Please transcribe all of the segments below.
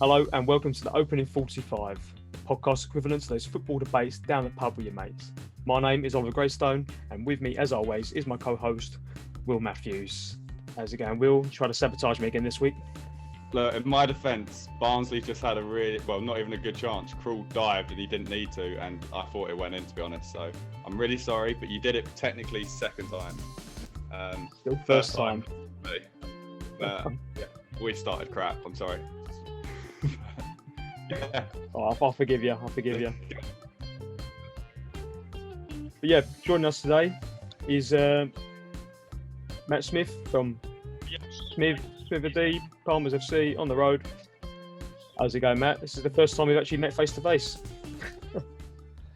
Hello and welcome to the Opening 45, podcast equivalent to those football debates down the pub with your mates. My name is Oliver Greystone, and with me, as always, is my co-host, Will Matthews. How's it going, Will? You try to sabotage me again this week? Look, in my defence, Barnsley just had a really, not even a good chance. Krul dived and he didn't need to, and I thought it went in, to be honest. So I'm really sorry, but you did it technically second time. Still first time. But yeah, we started crap. I'm sorry. Yeah. Oh, I'll forgive you. But yeah, joining us today is Matt Smith from Smivadee, Palmers FC on the road. How's it going, Matt? This is the first time we've actually met face to face.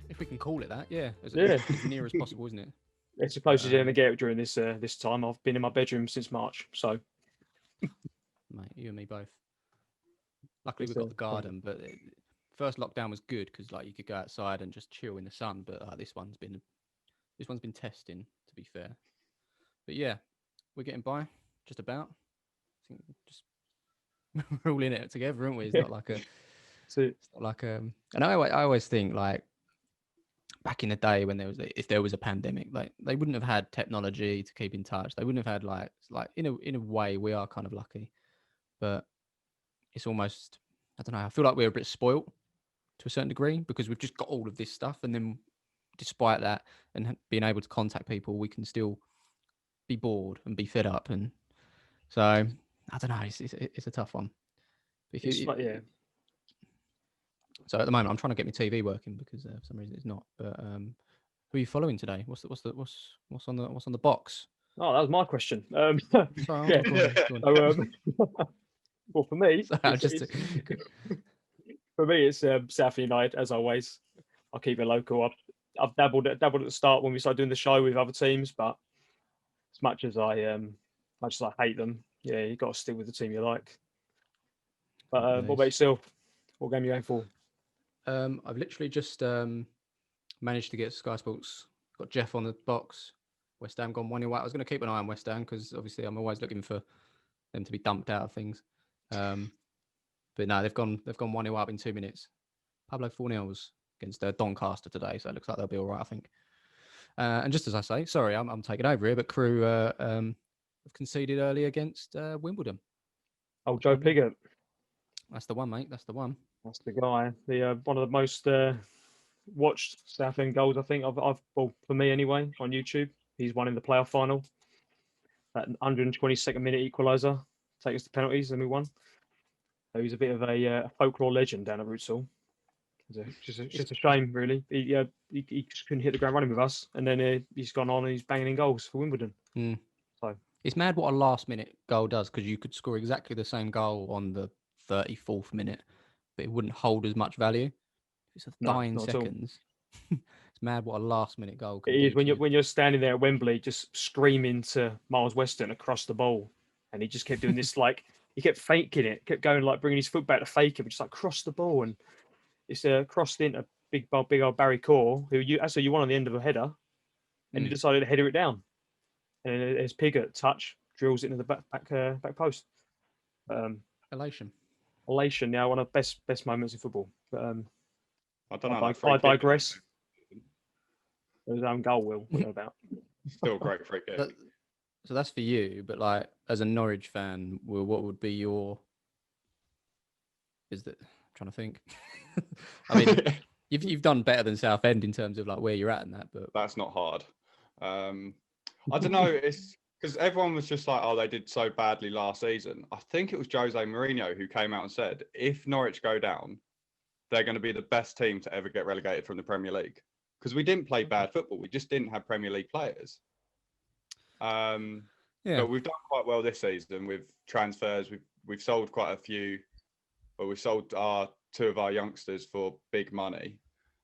If we can call it that, yeah. As near as possible, isn't it? It's the closest you're going to get during this time. I've been in my bedroom since March, so. Mate, you and me both. Luckily, we've got the garden, but first lockdown was good because like you could go outside and just chill in the sun. But this one's been testing, to be fair. But yeah, we're getting by, just about. I think just we're all in it together, aren't we? It's not like and I always think like back in the day when if there was a pandemic, like they wouldn't have had technology to keep in touch. They wouldn't have had like in a way we are kind of lucky, but it's almost, I don't know, I feel like we're a bit spoilt to a certain degree because we've just got all of this stuff, and then despite that and being able to contact people, we can still be bored and be fed up, and so I don't know, it's a tough one. Yeah. So at the moment I'm trying to get my TV working because for some reason it's not. But who are you following today? What's on the box? Oh, that was my question. Sorry, yeah. Go on. Well, for me, it's South United as always. I'll keep it local. I've dabbled at the start when we started doing the show with other teams, but as much as I hate them, yeah, you got to stick with the team you like. But what about yourself? What game are you going for? I've literally just managed to get Sky Sports. Got Jeff on the box. West Ham gone 1-0 out. I was going to keep an eye on West Ham because obviously I'm always looking for them to be dumped out of things. But no, they've gone 1-0 up in 2 minutes. Pablo 4-0 against Doncaster today, so it looks like they'll be all right, I think. And just as I say, sorry, I'm taking over here, but Crew have conceded early against Wimbledon. Oh, Joe Pigott. That's the one, mate. That's the one. That's the guy. The one of the most watched Southend goals I think I've for me anyway on YouTube. He's won in the playoff final. That 122nd minute equaliser, take us to penalties, and we won. So he's a bit of a folklore legend down at Rootsall. It's just a shame, really. He just couldn't hit the ground running with us, and then he's gone on and he's banging in goals for Wimbledon. So it's mad what a last-minute goal does, because you could score exactly the same goal on the 34th minute, but it wouldn't hold as much value. It's a dying seconds. It's mad what a last-minute goal can do. It is when you're standing there at Wembley, just screaming to Miles Weston across the ball, and he just kept doing this like he kept faking it, kept going like bringing his foot back to fake it, but just like cross the ball, and it's crossed into big old Barry Core, who you won on the end of a header, and he decided to header it down, and as Pigott touch drills it into the back post. Elation. Now one of the best moments in football. But I don't know. I digress. It was own goal, Will. What about? Still a great free kick. So that's for you, but like as a Norwich fan, Will, what would be your? I'm trying to think. I mean, you've done better than Southend in terms of like where you're at in that, but that's not hard. I don't know. It's because everyone was just like, oh, they did so badly last season. I think it was Jose Mourinho who came out and said, if Norwich go down, they're going to be the best team to ever get relegated from the Premier League. Because we didn't play bad football. We just didn't have Premier League players. But we've done quite well this season with transfers. We've sold quite a few. Well, we've sold two of our youngsters for big money.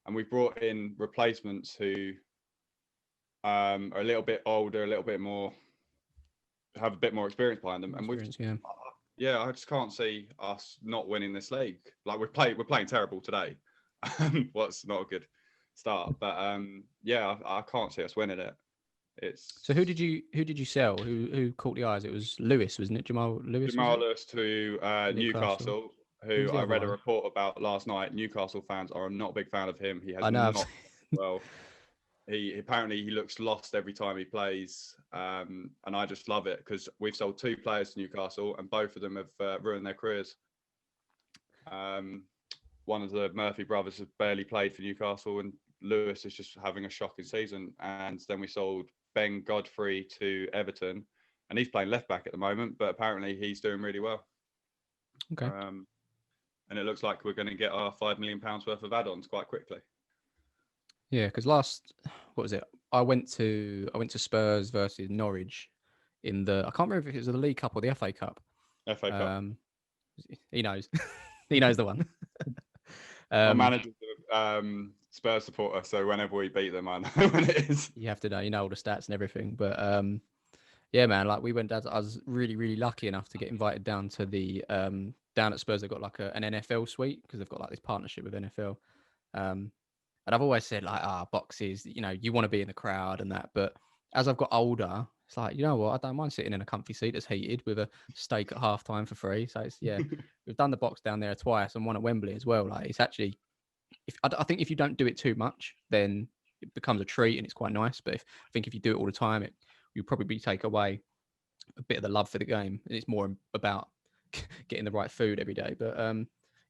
And we've brought in replacements who are a little bit older, a little bit more, have a bit more experience behind them. And I just can't see us not winning this league. Like we're playing terrible today. What's not a good start, but I can't see us winning it. So who did you sell? Who caught the eyes? It was Lewis, wasn't it? Jamal Lewis to Newcastle, Who's who the I other read a one? report about last night. Newcastle fans are not a big fan of him. He has I know. not well. He apparently he looks lost every time he plays, and I just love it because we've sold 2 players to Newcastle, and both of them have ruined their careers. One of the Murphy brothers has barely played for Newcastle, and Lewis is just having a shocking season. And then we sold Ben Godfrey to Everton, and he's playing left back at the moment, but apparently he's doing really well. Okay. And it looks like we're going to get our £5 million worth of add-ons quite quickly. Yeah, because what was it? I went to Spurs versus Norwich in the, I can't remember if it was the League Cup or the FA Cup. FA Cup. He knows. He knows the one. Our manager's a Spurs supporter, so whenever we beat them, I know when it is. You have to know, all the stats and everything. But yeah, man, like we went down. I was really, really lucky enough to get invited down to the down at Spurs. They've got like an NFL suite because they've got like this partnership with NFL. And I've always said like, boxes, you want to be in the crowd and that. But as I've got older, it's like, you know what? I don't mind sitting in a comfy seat that's heated with a steak at halftime for free. So it's, yeah, we've done the box down there twice and one at Wembley as well. Like it's actually, I think if you don't do it too much, then it becomes a treat and it's quite nice. But I think if you do it all the time, you'll probably take away a bit of the love for the game. And it's more about getting the right food every day. But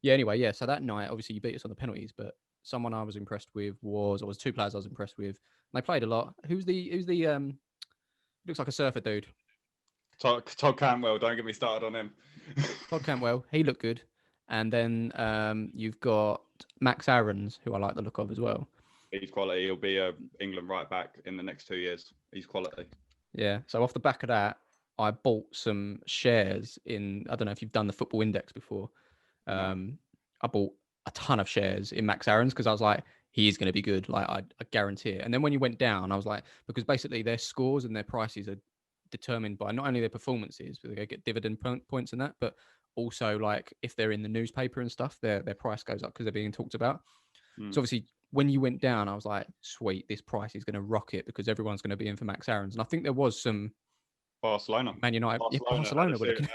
yeah, anyway, yeah. So that night, obviously you beat us on the penalties, but someone I was impressed with was 2 players I was impressed with. And they played a lot. Who's the looks like a surfer dude? Todd Cantwell, don't get me started on him. Todd Cantwell, he looked good. And then you've got Max Aarons, who I like the look of as well. He's quality. He'll be a England right back in the next 2 years. He's quality. Yeah. So off the back of that, I bought some shares in, I don't know if you've done the Football Index before. No. I bought a ton of shares in Max Aarons because I was like, he's going to be good. Like, I guarantee it. And then when you went down, I was like, because basically their scores and their prices are determined by not only their performances, but they get dividend points and that, but also like if they're in the newspaper and stuff, their price goes up because they're being talked about. So obviously when you went down, I was like, sweet, this price is going to rocket because everyone's going to be in for Max Aarons. And I think there was some Barcelona. Man United. Barcelona were looking.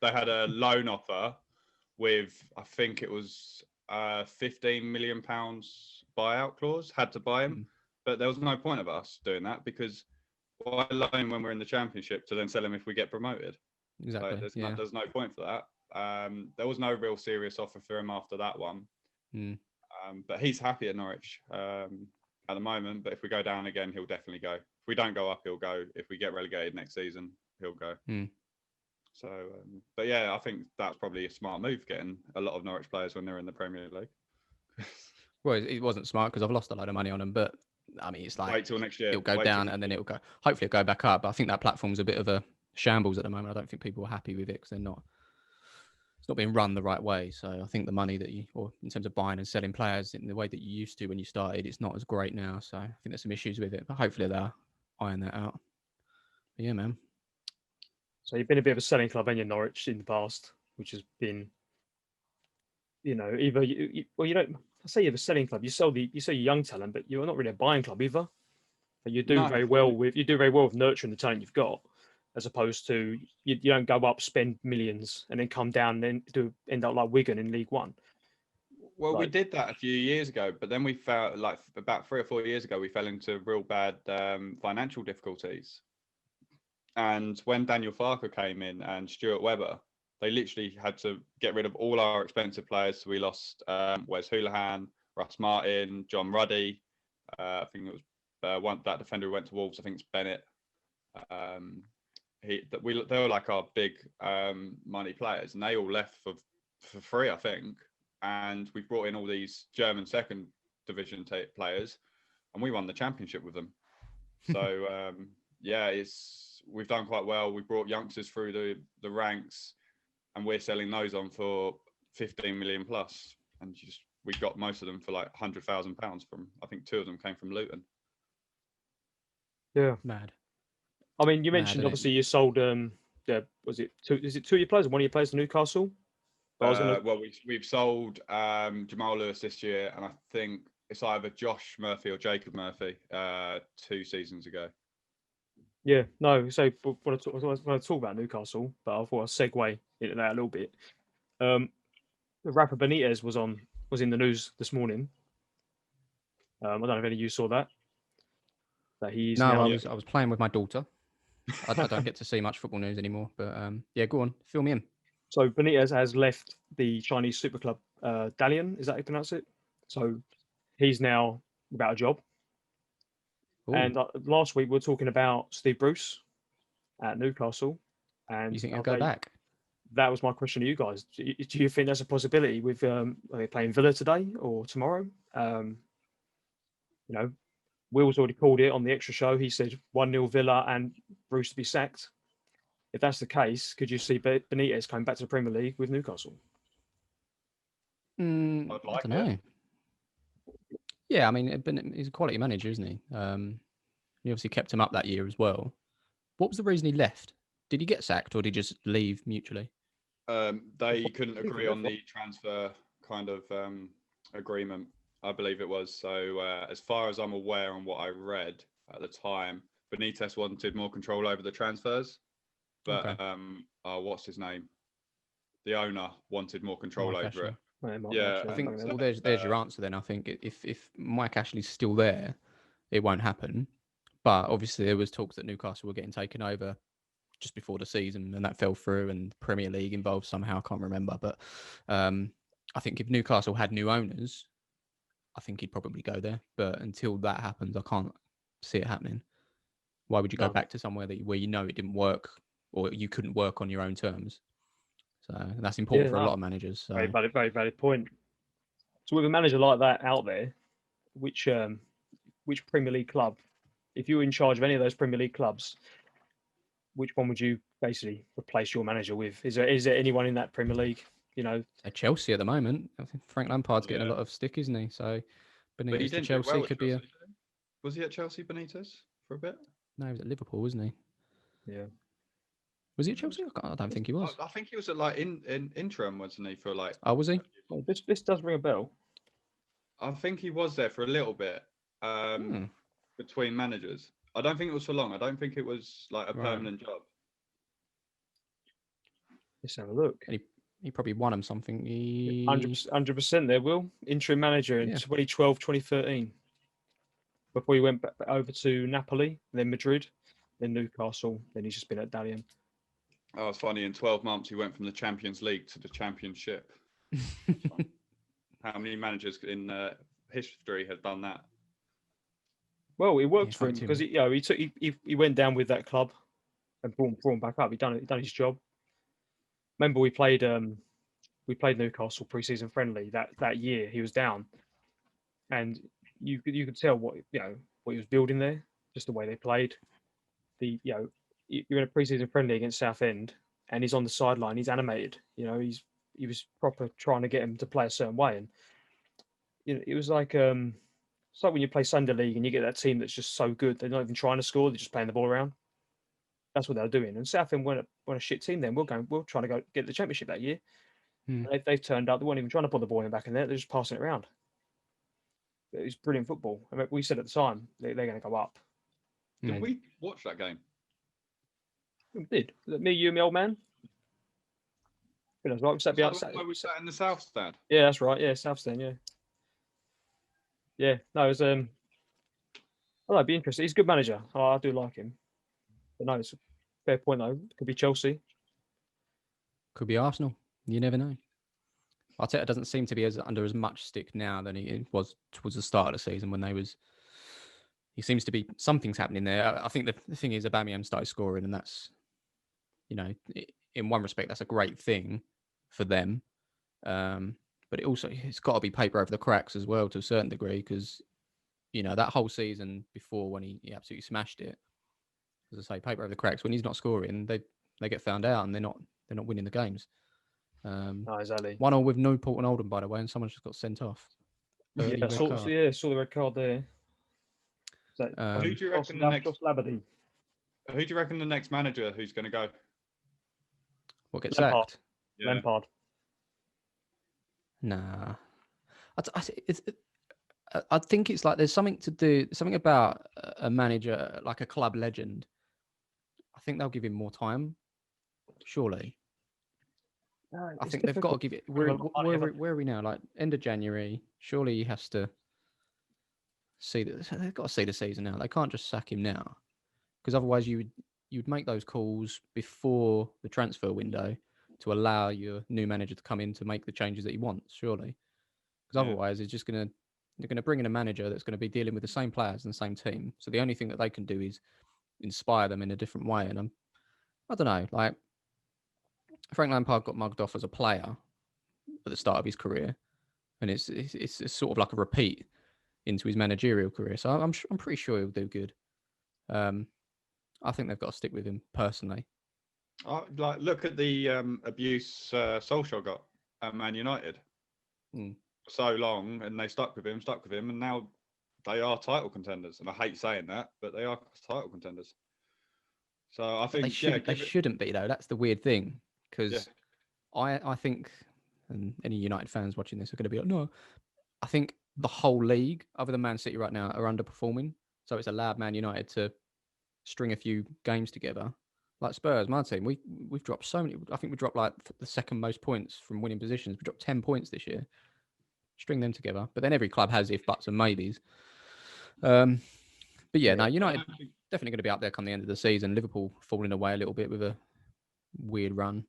They had a loan offer with, I think it was £15 million buyout clause, had to buy him. But there was no point of us doing that because why loan when we're in the Championship to then sell him if we get promoted? Exactly. So there's no point for that. There was no real serious offer for him after that one. But he's happy at Norwich at the moment. But if we go down again, he'll definitely go. If we don't go up, he'll go. If we get relegated next season, he'll go. So, but yeah, I think that's probably a smart move, getting a lot of Norwich players when they're in the Premier League. Well, it wasn't smart because I've lost a load of money on them. But I mean, it's like, wait till next year. It'll go down and then it'll go. Hopefully, it'll go back up. But I think that platform's a bit of a shambles at the moment. I don't think people are happy with it because they're not. It's not being run the right way. So I think the money that or in terms of buying and selling players in the way that you used to when you started, it's not as great now. So I think there's some issues with it. But hopefully they'll iron that out. But yeah, man. So you've been a bit of a selling club, in Norwich in the past, which has been, either you don't. I say you have a selling club. You sell your young talent, but you're not really a buying club either. But you do very well with nurturing the talent you've got, as opposed to you don't go up, spend millions, and then come down and then end up like Wigan in League One. Well, we did that a few years ago, but then we felt like about 3 or 4 years ago, we fell into real bad financial difficulties. And when Daniel Farker came in and Stuart Webber, they literally had to get rid of all our expensive players. So we lost Wes Houlihan, Russ Martin, John Ruddy. I think it was that defender who went to Wolves. I think it's Bennett. They were like our big money players, and they all left for free, I think. And we brought in all these German second division players, and we won the Championship with them. So yeah, we've done quite well. We brought youngsters through the ranks, and we're selling those on for 15 million plus. And we got most of them for like £100,000 from. I think 2 of them came from Luton. Yeah, mad. I mean, you mentioned obviously you sold. Was it 2? Is it 2 of your players? 1 of your players to Newcastle? Well, we've sold Jamal Lewis this year, and I think it's either Josh Murphy or Jacob Murphy 2 seasons ago. Yeah, no. So when I talk about Newcastle, but I thought I'd segue into that a little bit. Rafa Benítez was in the news this morning. I don't know if any of you saw that. That he's No, now. I was playing with my daughter. I don't get to see much football news anymore, but yeah, go on, fill me in. So Benitez has left the Chinese super club Dalian. Is that how you pronounce it? So he's now without a job. Ooh, And last week we were talking about Steve Bruce at Newcastle, and you think he'll go back? That was my question to you guys. Do you think that's a possibility with are they playing Villa today or tomorrow? You know, Will's already called it on the extra show. He said 1-0 Villa and Bruce to be sacked. If that's the case, could you see Benitez coming back to the Premier League with Newcastle? I'd I like don't it. know. Yeah, I mean, he's a quality manager, isn't he? He obviously kept him up that year as well. What was the reason he left? Did he get sacked or did he just leave mutually? They couldn't agree on the transfer kind of agreement, I believe it was. So as far as I'm aware and what I read at the time, Benitez wanted more control over the transfers, but Okay. what's his name? The owner wanted more control Mike over it. Ashley. Yeah, I think so, well, there's your answer then. I think if Mike Ashley's still there, it won't happen. But obviously there was talks that Newcastle were getting taken over just before the season, and that fell through, and Premier League involved somehow. I can't remember, but I think if Newcastle had new owners, I think he'd probably go there. But until that happens, I can't see it happening. Why would you go No. back to somewhere where you know it didn't work or you couldn't work on your own terms? So that's important for a lot of managers. So Very valid point. So with a manager like that out there, which Premier League club, if you were in charge of any of those Premier League clubs, which one would you basically replace your manager with? Is there anyone in that Premier League? You know, at Chelsea at the moment, I think Frank Lampard's getting a Yeah. lot of stick, isn't he? So But he Benitez to didn't do Chelsea well at could be Chelsea, did he? Was he at Chelsea, Benitez, for a bit? No, he was at Liverpool, wasn't he? yeah. Was he at Chelsea? I don't think he was. I think he was at like in interim, wasn't he? For like, Oh, was he? Well, this does ring a bell. I think he was there for a little bit Hmm. between managers. I don't think it was for long. I don't think it was like a Right. permanent job. Let's have a look. And he probably won him something. 100% there, Will. Interim manager in Yeah. 2012, 2013. Before he went back over to Napoli, then Madrid, then Newcastle, then he's just been at Dalian. Oh, it's funny. In 12 months, he went from the Champions League to the Championship. How many managers in history have done that? Well, it worked Yeah, for him funny because too. he went down with that club and brought him back up. He done his job. Remember we played Newcastle pre-season friendly that year. He was down, and you could tell what he was building there, just the way they played. You're in a pre-season friendly against Southend, and he's on the sideline. He's animated. He was proper trying to get him to play a certain way, and it was like it's like when you play Sunday League and you get that team that's just so good they're not even trying to score. They're just playing the ball around. That's what they're doing. And Southend weren't a shit team then. We're trying to go get the championship that year. Hmm. They've turned up. They weren't even trying to put the ball in the back in there. They're just passing it around. It was brilliant football. I mean, we said at the time they're going to go up. Did we watch that game? We did. Me, you, and my old man. That's right. We sat behind. We sat in the South Stand. Yeah, that's right. Yeah, South Stand. Yeah. Yeah. No, it was. I don't know, it'd be interesting. He's a good manager. I do like him. But no, it's a fair point though. Could be Chelsea. Could be Arsenal. You never know. Arteta doesn't seem to be under as much stick now than he was towards the start of the season when he seems to be something's happening there. I think the thing is Aubameyang started scoring, and that's in one respect that's a great thing for them. But it's got to be paper over the cracks as well to a certain degree because that whole season before when he absolutely smashed it. As I say, paper over the cracks. When he's not scoring, they get found out and they're not winning the games. No, exactly. 1-1 with Newport and Oldham, by the way, and someone just got sent off. Yeah, saw the red card there. Who do you reckon the next? Who do you reckon the next manager who's going to go? What gets Lampard. sacked? Yeah. Lampard. Nah. I think it's like there's something about a manager, like a club legend. I think they'll give him more time, surely. I It's think they've got to difficult. give it. With a lot of money, Where are we now? Like end of January. Surely he has to see that. They've got to see the season now. They can't just sack him now, because otherwise you'd make those calls before the transfer window to allow your new manager to come in to make the changes that he wants. Surely, because Yeah. otherwise they're gonna bring in a manager that's going to be dealing with the same players and the same team. So the only thing that they can do is inspire them in a different way. And I don't know. Like Frank Lampard got mugged off as a player at the start of his career, and it's sort of like a repeat into his managerial career. So I'm pretty sure he'll do good. I think they've got to stick with him personally. Like, look at the abuse Solskjaer got at Man United Mm. for so long, and they stuck with him, and now they are title contenders. And I hate saying that, but they are title contenders. So I But think, they shouldn't be though. That's the weird thing, because yeah, I think, and any United fans watching this are going to be like, no, I think the whole league, other than Man City right now, are underperforming. So it's allowed Man United to string a few games together. Like Spurs, my team, we've dropped so many. I think we dropped like the second most points from winning positions. We dropped 10 points this year. String them together. But then every club has if, buts, and maybes. But yeah, no, United definitely going to be up there come the end of the season. Liverpool falling away a little bit with a weird run.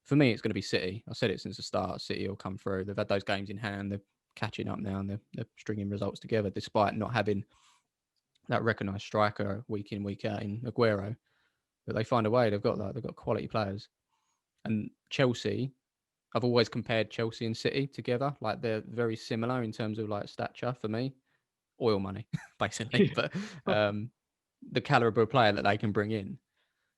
For me, it's going to be City. I said it since the start. City will come through. They've had those games in hand. They're catching up now, and they're stringing results together despite not having that recognised striker week in, week out in Aguero. But they find a way. They've got quality players. And Chelsea, I've always compared Chelsea and City together. Like they're very similar in terms of like stature for me. Oil money, basically. But the caliber of player that they can bring in.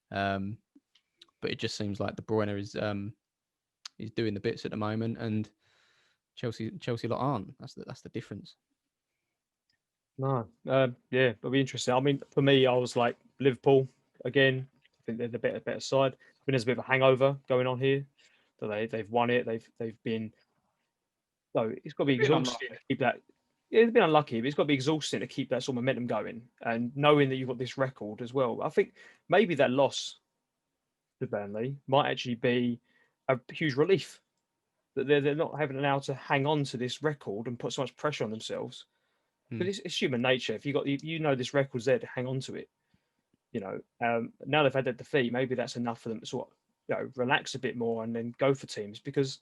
But it just seems like De Bruyne is doing the bits at the moment, and Chelsea lot aren't. That's the difference. No, yeah, it'll be interesting. I mean, for me, I was like Liverpool again. I think they're the better side. I think there's a bit of a hangover going on here. So they've won it. They've been. So it's got to be They've been exhausting to keep that. Yeah, they've been unlucky, but it's got to be exhausting to keep that sort of momentum going, and knowing that you've got this record as well. I think maybe that loss to Burnley might actually be a huge relief that they're not having now to hang on to this record and put so much pressure on themselves. But it's human nature. If you know this record's there to hang on to it, now they've had that defeat, maybe that's enough for them to sort of relax a bit more and then go for teams, because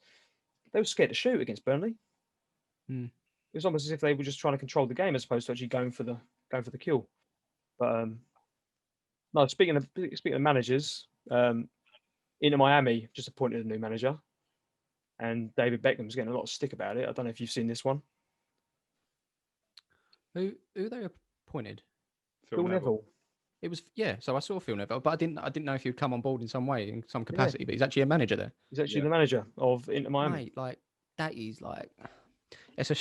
they were scared to shoot against Burnley. Mm. It was almost as if they were just trying to control the game as opposed to actually going for the kill. But no, speaking of managers, Inter Miami just appointed a new manager, and David Beckham's getting a lot of stick about it. I don't know if you've seen this one. Who they appointed? Phil Neville. It was So I saw Phil Neville, but I didn't know if he'd come on board in some way, in some capacity. Yeah. But he's actually a manager there. He's actually the manager of Inter Miami. Mate, like that is like it's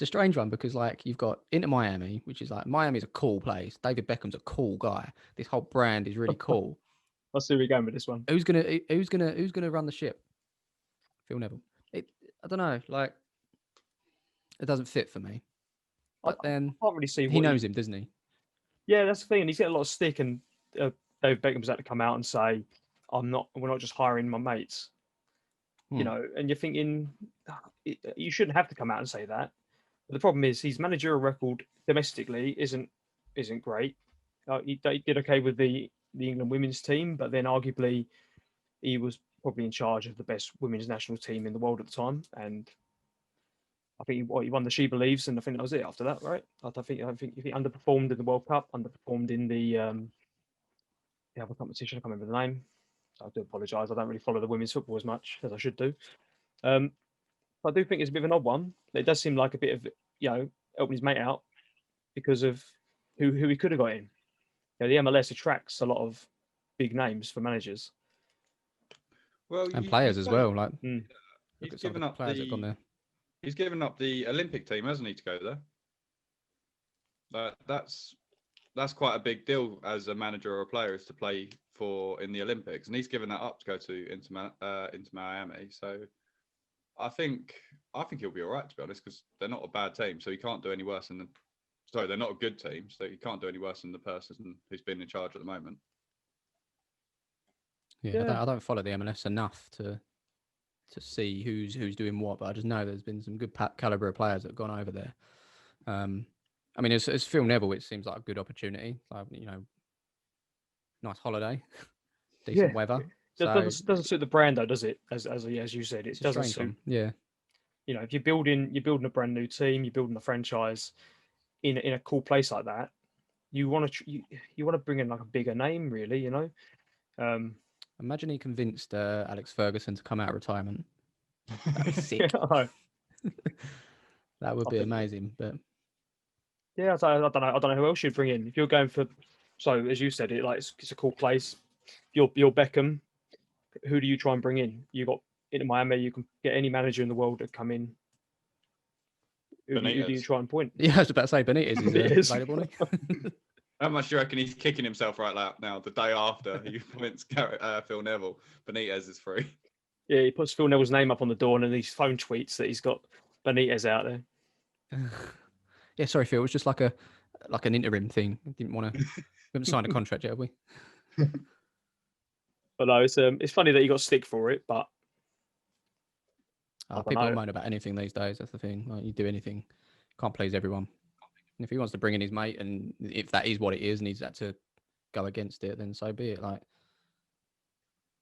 a strange one, because like you've got Inter Miami, which is like Miami's a cool place. David Beckham's a cool guy. This whole brand is really cool. I'll see where we're going with this one. Who's gonna run the ship? Phil Neville. I don't know. Like it doesn't fit for me. But then I can't really see. He knows him, doesn't he? Yeah, that's the thing. And he's getting a lot of stick. And David Beckham's had to come out and say, we're not just hiring my mates. And you're thinking, you shouldn't have to come out and say that. But the problem is his managerial record domestically isn't great. He did okay with the England women's team, but then arguably he was probably in charge of the best women's national team in the world at the time. And I think he won the She Believes, and I think that was it after that, right? I think he underperformed in the World Cup, underperformed in the other competition. I can't remember the name. I do apologise. I don't really follow the women's football as much as I should do. But I do think it's a bit of an odd one. It does seem like a bit of helping his mate out because of who he could have got in. The MLS attracts a lot of big names for managers. Well, and players as well. Like he's given up players that have gone there. He's given up the Olympic team, hasn't he, to go there? That's quite a big deal as a manager or a player, is to play in the Olympics, and he's given that up to go to Inter Miami. So I think he'll be all right, to be honest, because they're not a bad team, so he can't do any worse than they're not a good team, so he can't do any worse than the person who's been in charge at the moment. Yeah. I don't follow the MLS enough to see who's doing what, but I just know there's been some good caliber of players that have gone over there. I mean, as Phil Neville, it seems like a good opportunity. Like, nice holiday, decent weather. That So doesn't suit the brand though, does it? As you said, it it's a doesn't strange suit. one. Yeah. If you're building a brand new team, you're building a franchise in a cool place like that. You want to you want to bring in like a bigger name, really. Um, Imagine he convinced Alex Ferguson to come out of retirement. That'd be sick. I That would be think- amazing. But yeah, I don't know. I don't know who else you'd bring in if you're going for. So as you said, it's a cool place. You're Beckham. Who do you try and bring in? You got in Miami. You can get any manager in the world to come in. Who do you Benitez. try and point? yeah, I was about to say Benitez is Benitez. available. Isn't he? How much do you reckon he's kicking himself right now? The day after he points Phil Neville, Benitez is free. Yeah, he puts Phil Neville's name up on the door, and then these phone tweets that he's got Benitez out there. Yeah, sorry, Phil. It was just like an interim thing. I didn't want to. We haven't signed a contract yet, have we? But no, it's funny that he got stick for it, but I don't People know. moan about anything these days. That's the thing. Like, you do anything, can't please everyone. And if he wants to bring in his mate, and if that is what it is, and he's had to go against it, then so be it. Like,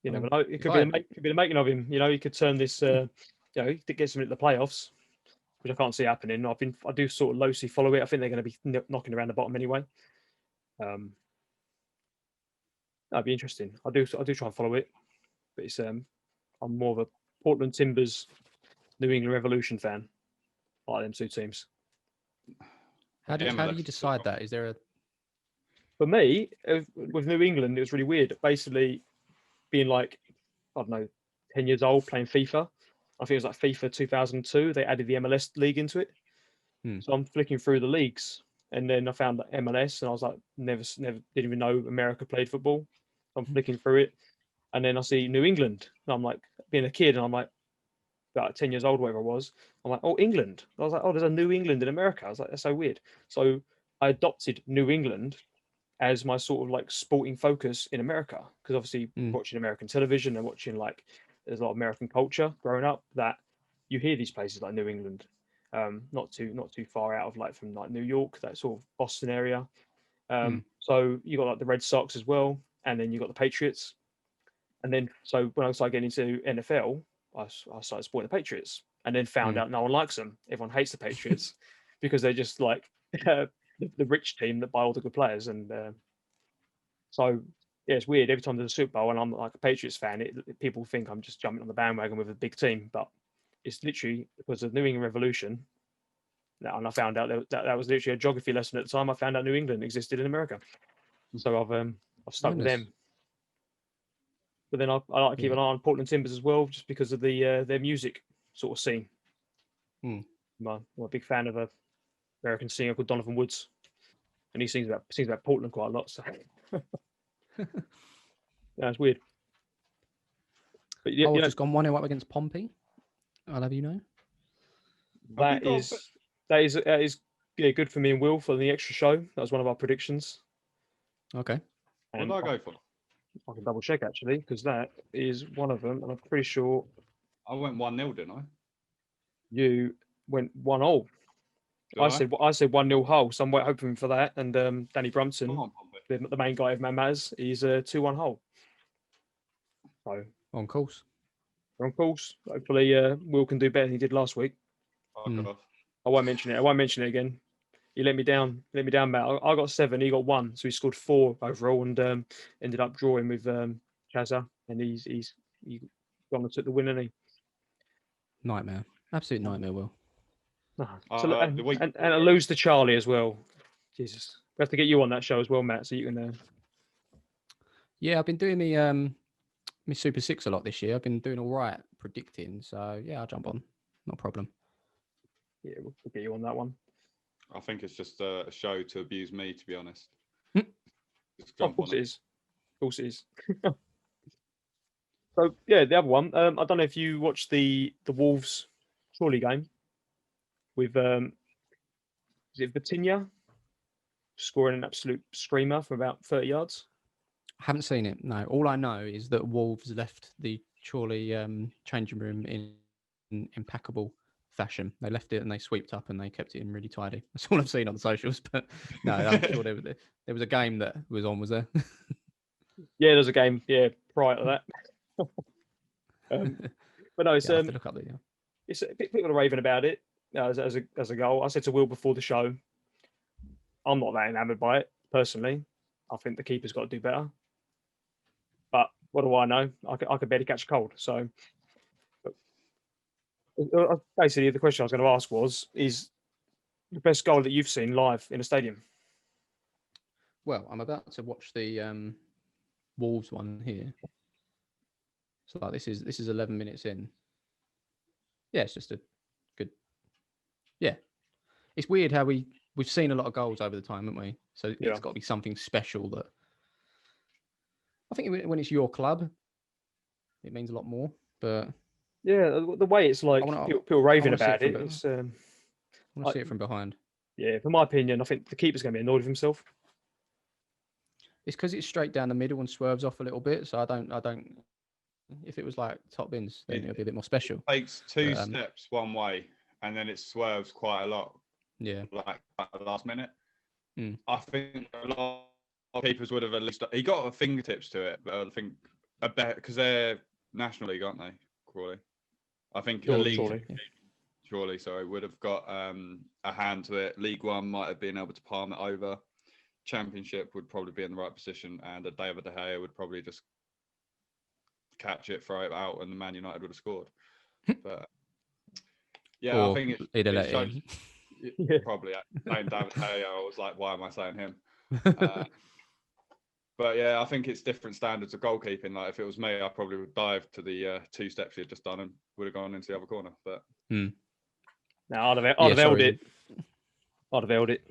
you I never mean, know. It could be the making of him. He could turn this. He could get something at the playoffs, which I can't see happening. I do sort of loosely follow it. I think they're going to be knocking around the bottom anyway. That'd be interesting. I do try and follow it, but it's I'm more of a Portland Timbers, New England Revolution fan. I like them two teams. how do MLS you decide that? Is there a For me, with New England, it was really weird. Basically, being like, I don't know, 10 years old playing FIFA. I think it was like FIFA 2002. They added the MLS league into it. So I'm flicking through the leagues, and then I found that MLS, and I was like, never didn't even know America played football. So I'm flicking through it, and then I see New England, and I'm like, being a kid, and I'm like, about 10 years old, whatever I was. I'm like, oh, England. I was like, oh, there's a New England in America. I was like, that's so weird. So I adopted New England as my sort of like sporting focus in America, because obviously watching American television and watching like there's a lot of American culture growing up that you hear these places like New England, not too far out of like from like New York, that sort of Boston area. So you got like the Red Sox as well, and then you got the Patriots, and then so when I started getting into NFL, I started supporting the Patriots, and then found out no one likes them. Everyone hates the Patriots because they're just like the rich team that buy all the good players, and so yeah, it's weird. Every time there's a Super Bowl and I'm like a Patriots fan, people think I'm just jumping on the bandwagon with a big team, but it's literally because of the New England Revolution. And I found out that was literally a geography lesson at the time. I found out New England existed in America, so I've stuck with them. But then I like to keep an eye on Portland Timbers as well, just because of the their music sort of scene. I'm a big fan of a American singer called Donovan Woods, and he sings about Portland quite a lot. So yeah, it's weird. But yeah, I've just gone 1-0 up against Pompey. I'll have you know. that is yeah, good for me and Will for the extra show. That was one of our predictions. Okay. What did I go for? I can double check actually, because that is one of them, and I'm pretty sure I went 1-0, didn't I? you went 1-0. Did I said 1-0 Hull, so I'm hoping for that. And Danny Brunson, Come on, Pompey. the main guy of Man Matters, he's 2-1 Hull. So On course. we're on course. Hopefully, Will can do better than he did last week. Fuck off. I won't mention it again. He let me down. Matt. I got 7. He got 1, so he scored 4 overall, and ended up drawing with Chazza, and he gone and took the win, and he. Nightmare. Absolute nightmare, Will. So, and I lose to Charlie as well. Jesus, we have to get you on that show as well, Matt, so you can. Yeah, I've been doing my Super 6 a lot this year. I've been doing all right predicting, so yeah, I'll jump on. No problem. Yeah, we'll get you on that one. I think it's just a show to abuse me, to be honest. Of course it is. Of course it is. So yeah, the other one. I don't know if you watched the Wolves Crawley game with is it Vitinha scoring an absolute screamer from about 30 yards. I haven't seen it. No, all I know is that Wolves left the Chorley changing room in impeccable fashion. They left it and they sweeped up and they kept it in really tidy. That's all I've seen on the socials. But no, I'm sure there was a game that was on, was there? Yeah, there's a game. Yeah, prior to that. But no, it's Yeah, I have to look up the. it's people are raving about it as a goal. I said to Will before the show, I'm not that enamoured by it personally. I think the keeper's got to do better. But what do I know? I could barely catch a cold. So basically, the question I was going to ask is the best goal that you've seen live in a stadium? Well, I'm about to watch the Wolves one here. So like this is 11 minutes in. Yeah, it's just a good. Yeah, it's weird how we've seen a lot of goals over the time, haven't we? So Yeah. it's got to be something special that. I think when it's your club, it means a lot more. But Yeah, the way it's like people raving about it. It's I want to see it from behind. Yeah, for my opinion, I think the keeper's going to be annoyed with himself. It's because it's straight down the middle and swerves off a little bit. So I don't. If it was like top bins, then it would be a bit more special. It takes two steps one way, and then it swerves quite a lot. Yeah, like at the last minute. Mm. I think a lot of keepers would have at least. He got a fingertips to it, but I think a bet because they're National League, aren't they? Crawley. I think surely. Sorry, would have got a hand to it. League One might have been able to palm it over. Championship would probably be in the right position, and a David De Gea would probably just catch it, throw it out, and the Man United would have scored. But yeah, or I think it shows, probably saying David De Gea. I was like, why am I saying him? But yeah, I think it's different standards of goalkeeping. Like if it was me, I probably would dive to the 2 steps he had just done and would have gone into the other corner. But no, I'd have held it. I'd have held it.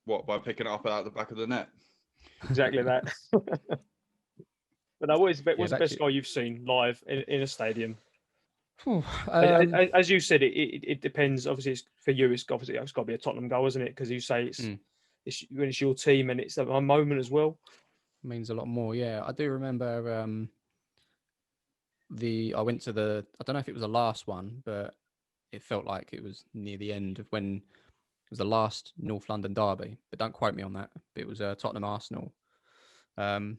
What, by picking it up out the back of the net? Exactly that. But now, what's the best goal you've seen live in a stadium? As you said, it depends. Obviously, for you, it's got to be a Tottenham goal, isn't it? Because you say it's when it's your team and it's a moment as well. Means a lot more. Yeah, I do remember I went to I don't know if it was the last one, but it felt like it was near the end of when it was the last North London derby. But don't quote me on that. It was Tottenham Arsenal. I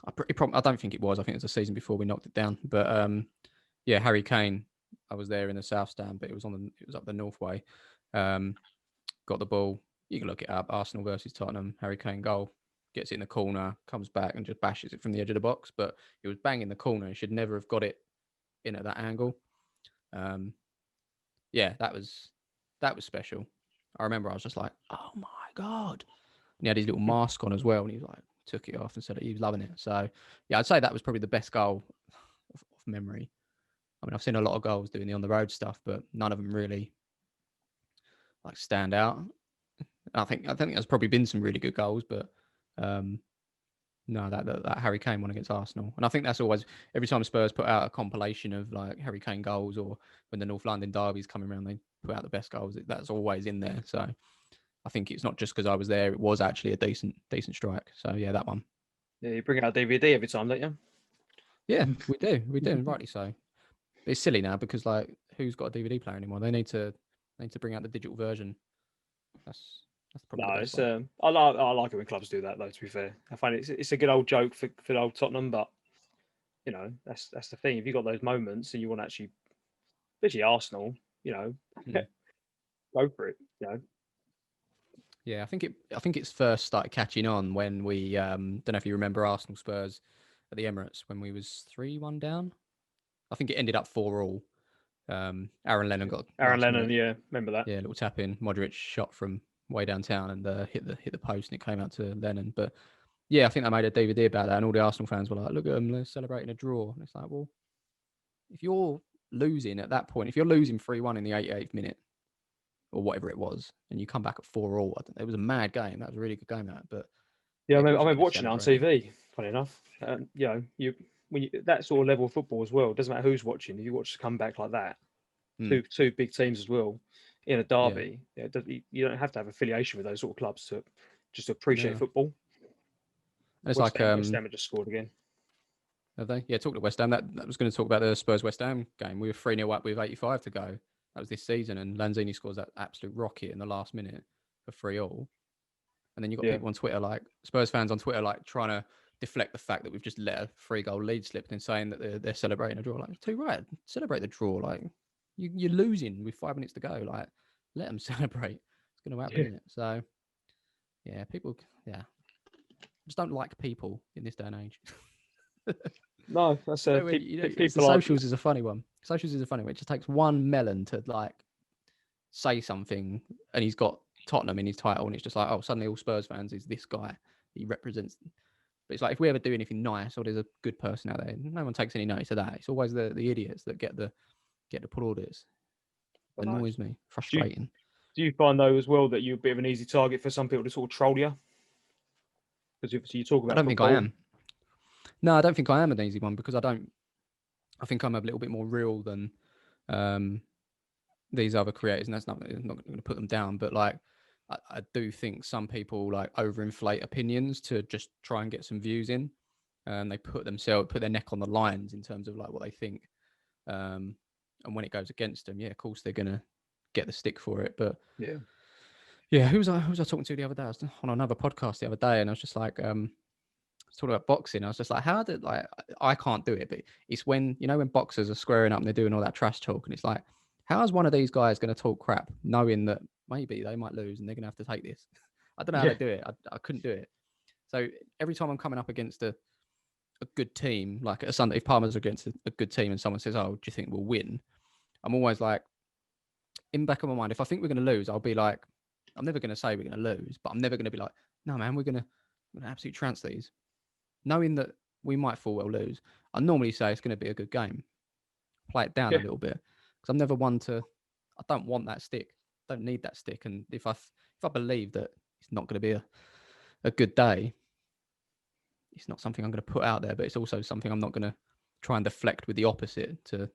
don't think it was. I think it was the season before we knocked it down. But yeah, Harry Kane. I was there in the South Stand, but it was up the North Way. Got the ball. You can look it up. Arsenal versus Tottenham. Harry Kane goal. Gets it in the corner. Comes back and just bashes it from the edge of the box. But it was banging the corner. He should never have got it in at that angle. Yeah, that was special. I remember I was just like, oh my God. And he had his little mask on as well. And he was like, took it off and said that he was loving it. So yeah, I'd say that was probably the best goal of memory. I mean, I've seen a lot of goals doing the on the road stuff, but none of them really like stand out. I think there's probably been some really good goals, but no, that Harry Kane one against Arsenal, and I think that's always every time Spurs put out a compilation of like Harry Kane goals, or when the North London derbies coming around, they put out the best goals. That's always in there. So I think it's not just because I was there; it was actually a decent strike. So yeah, that one. Yeah, you bring out a DVD every time, don't you? Yeah, we do, and rightly so. But it's silly now because like, who's got a DVD player anymore? They need to bring out the digital version. That's probably the best one. I like it when clubs do that, though. To be fair, I find it's a good old joke for the old Tottenham, but you know that's the thing. If you got those moments and you want to actually, especially Arsenal, go for it. You know. Yeah, I think it's first started catching on when we don't know if you remember Arsenal Spurs at the Emirates when we was 3-1 down. I think it ended up 4-4. Aaron Lennon got yeah, remember that. Yeah, little tap in. Modric shot from way downtown and hit the post and it came out to Lennon. But yeah, I think they made a DVD about that and all the Arsenal fans were like, "Look at them, they're celebrating a draw." And it's like, well, if you're losing at that point, if you're losing 3-1 in the 88th minute or whatever it was, and you come back at 4-4, it was a mad game. That was a really good game. But yeah, I remember watching it on TV. Funny enough, that sort of level of football as well. It doesn't matter who's watching. If you watch a comeback like that, two big teams as well in a derby, you don't have to have affiliation with those sort of clubs to just appreciate football. And it's like West Ham just scored again. Have they? Yeah, talk to West Ham. That was going to talk about the Spurs West Ham game. We were 3-0 up with 85 to go. That was this season, and Lanzini scores that absolute rocket in the last minute for 3-all. And then you've got people on Twitter, like Spurs fans on Twitter, like trying to deflect the fact that we've just let a 3-goal lead slip and saying that they're celebrating a draw. Like, too right, celebrate the draw. Like, you're losing with 5 minutes to go. Like, let them celebrate. It's going to happen, isn't it? So, yeah, people, just don't like people in this day and age. No, that's a the socials is a funny one. Socials is a funny one. It just takes one melon to like say something, and he's got Tottenham in his title, and it's just like, oh, suddenly all Spurs fans is this guy. He represents. But it's like if we ever do anything nice, or there's a good person out there, no one takes any notice of that. It's always the idiots that get the plaudits. Annoys me, frustrating. Do you find though as well that you're a bit of an easy target for some people to sort of troll you? Because obviously you talk about. I don't think I am. No, I don't think I am an easy one because I think I'm a little bit more real than these other creators, and that's not going to put them down. But like, I do think some people like overinflate opinions to just try and get some views in, and they put their neck on the lines in terms of like what they think. And when it goes against them, of course they're gonna get the stick for it. But who was I talking to the other day? I was on another podcast the other day, and I was just like, talking about boxing. I was just like, how did I can't do it, but it's when when boxers are squaring up and they're doing all that trash talk, and it's like, how is one of these guys going to talk crap knowing that maybe they might lose and they're going to have to take this? I don't know how they do it. I couldn't do it. So every time I'm coming up against a good team, like a Sunday, if Palmer's against a good team and someone says, oh, do you think we'll win? I'm always like, in the back of my mind, if I think we're going to lose, I'll be like, I'm never going to say we're going to lose, but I'm never going to be like, no, man, we're going to absolutely trounce these. Knowing that we might full well lose, I normally say it's going to be a good game. Play it down a little bit, because I'm never one to. I don't want that stick. I don't need that stick. And if I believe that it's not going to be a good day, it's not something I'm going to put out there. But it's also something I'm not going to try and deflect with the opposite to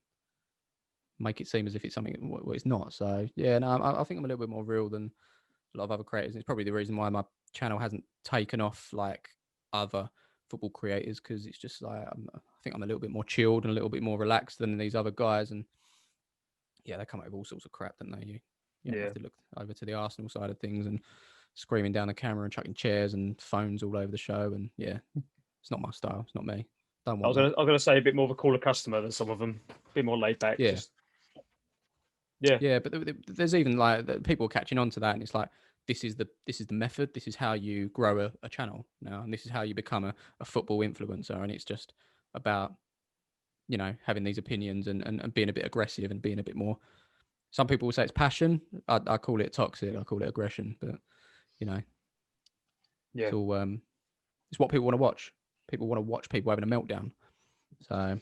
make it seem as if it's something what it's not. So I think I'm a little bit more real than a lot of other creators. It's probably the reason why my channel hasn't taken off like other football creators, because it's just like I think I'm a little bit more chilled and a little bit more relaxed than these other guys, and they come up with all sorts of crap, don't they? You have to look over to the Arsenal side of things and screaming down the camera and chucking chairs and phones all over the show, and it's not my style. It's not me. Don't want. I was gonna say a bit more of a cooler customer than some of them. A bit more laid back. But there's even like people catching on to that, and it's like, this is the method. This is how you grow a channel now, and this is how you become a football influencer. And it's just about having these opinions and being a bit aggressive and being a bit more. Some people will say it's passion. I call it toxic. I call it aggression. But it's all it's what people want to watch. People want to watch people having a meltdown. So.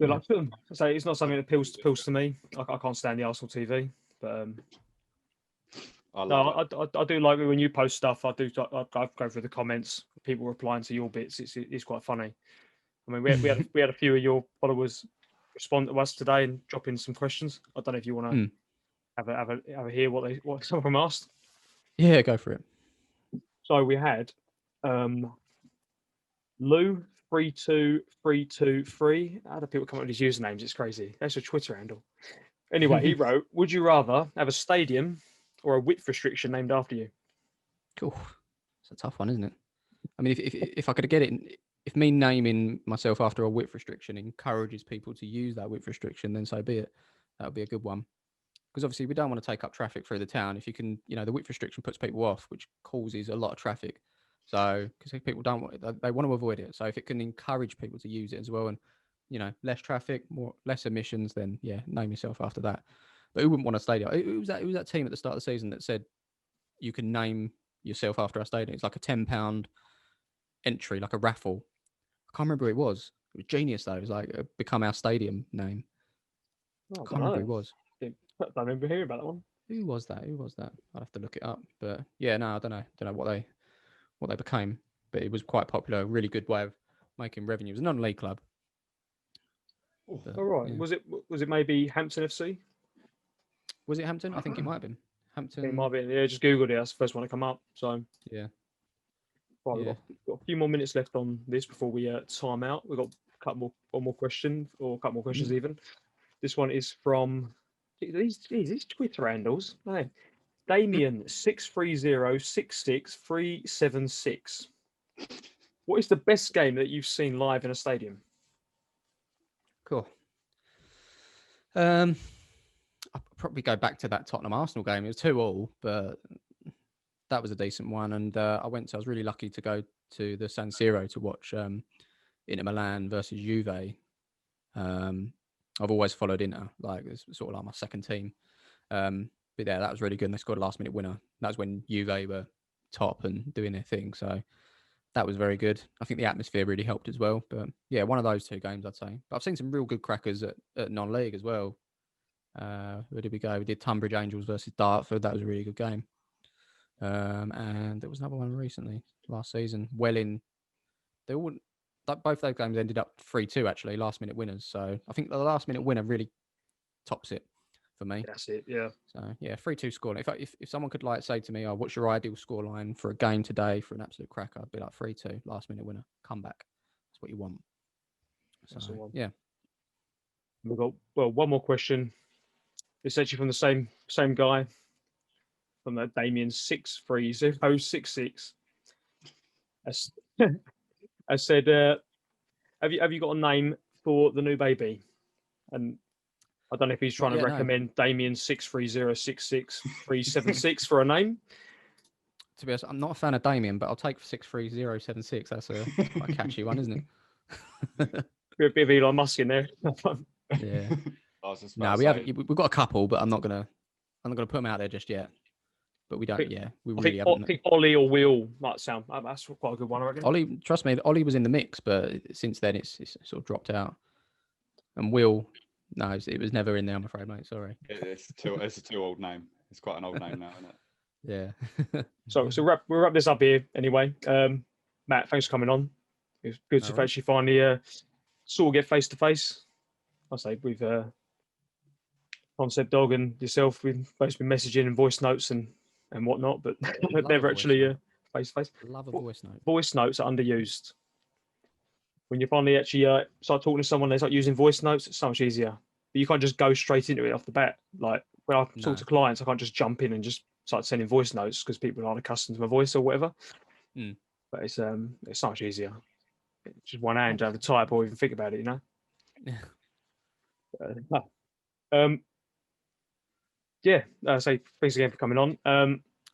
Like film. So it's not something that appeals to me. I can't stand the Arsenal TV, but I do like it when you post stuff. I go through the comments, people replying to your bits. It's quite funny. I mean, we had a few of your followers respond to us today and drop in some questions. I don't know if you want to have a hear what some of them asked. Yeah, go for it. So we had Lou 32323. How do people come up with these usernames? It's crazy. That's a Twitter handle. Anyway, he wrote, would you rather have a stadium or a width restriction named after you? Cool. It's a tough one, isn't it? I mean, if I could get it, if me naming myself after a width restriction encourages people to use that width restriction, then so be it. That would be a good one. Because obviously we don't want to take up traffic through the town. If you can, the width restriction puts people off, which causes a lot of traffic. So, because people they want to avoid it. So if it can encourage people to use it as well, and less traffic, less emissions, then name yourself after that. But who wouldn't want a stadium? It was that team at the start of the season that said you can name yourself after our stadium. It's like a £10 entry, like a raffle. I can't remember who it was. It was genius though. It was like become our stadium name. I can't remember who it was. I don't remember hearing about that one. Who was that? I'd have to look it up. But I don't know what they became. But it was quite popular. Really good way of making revenue. It was a non-league club. But, all right. Yeah. Was it maybe Hampton FC? Was it Hampton? I think it might have been. Hampton. It might be. Yeah, just Googled it. That's the first one to come up. So yeah. Right, Yeah. we've got a few more minutes left on this before we time out. We've got one more question, or a couple more questions even. This one is from these Twitter handles. No. Damien 630-66376. What is the best game that you've seen live in a stadium? Cool. I'll probably go back to that Tottenham Arsenal game. It was 2-2, but that was a decent one. And I was really lucky to go to the San Siro to watch Inter Milan versus Juve. I've always followed Inter, like it's sort of like my second team. But yeah, that was really good. And they scored a last minute winner. That was when Juve were top and doing their thing. So that was very good. I think the atmosphere really helped as well. But yeah, one of those two games, I'd say. But I've seen some real good crackers at non-league as well. Where did we go? We did Tunbridge Angels versus Dartford. That was a really good game. And there was another one recently last season. Welling. Both those games ended up 3-2 actually, last minute winners. So I think the last minute winner really tops it for me. That's it. Yeah. So yeah, 3-2 scoreline. If someone could like say to me, "Oh, what's your ideal scoreline for a game today for an absolute cracker?" I'd be like 3-2, last minute winner, comeback. That's what you want. That's the one. Yeah. We've got one more question. It's actually from the same guy, from that Damien 63066. I said, have you got a name for the new baby? And I don't know if he's trying to recommend Damien 630-66376 for a name. To be honest, I'm not a fan of Damien, but I'll take 63076. That's quite a catchy one, isn't it? A bit of Elon Musk in there. Yeah. No, we've got a couple, but I'm not gonna put them out there just yet. But we don't. I think Ollie or Will might sound. That's quite a good one, I reckon. Ollie, trust me, Ollie was in the mix, but since then it's sort of dropped out. And Will, no, it was never in there. I'm afraid, mate. Sorry. It's a too old name. It's quite an old name now, isn't it? Yeah. So we'll wrap this up here anyway. Matt, thanks for coming on. It was good to actually finally sort of get face to face. I say with Concept Dog and yourself, we've both been messaging and voice notes and whatnot, but never actually face to face. Love a voice note. Voice notes are underused. When you finally actually start talking to someone, they start using voice notes. It's so much easier. But you can't just go straight into it off the bat. Like when I talk to clients, I can't just jump in and just start sending voice notes because people aren't accustomed to my voice or whatever. But it's so much easier. Just one hand, don't have to type or even think about it, you know. Yeah. Say thanks again for coming on.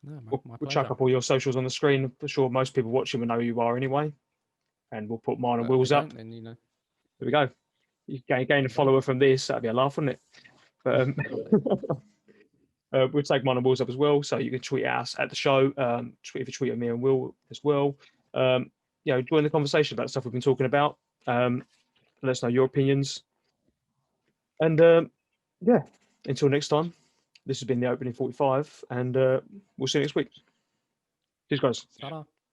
We'll chuck up all your socials on the screen. For sure, most people watching will know who you are anyway. And we'll put mine and Will's up. Then, There we go. You gain a follower from this. That'd be a laugh, wouldn't it? But we'll take mine and Will's up as well. So you can tweet us at the show. Tweet at me and Will as well. Join the conversation about stuff we've been talking about. Let us know your opinions. And until next time, this has been the opening 45, and we'll see you next week. Cheers, guys. Ta-da.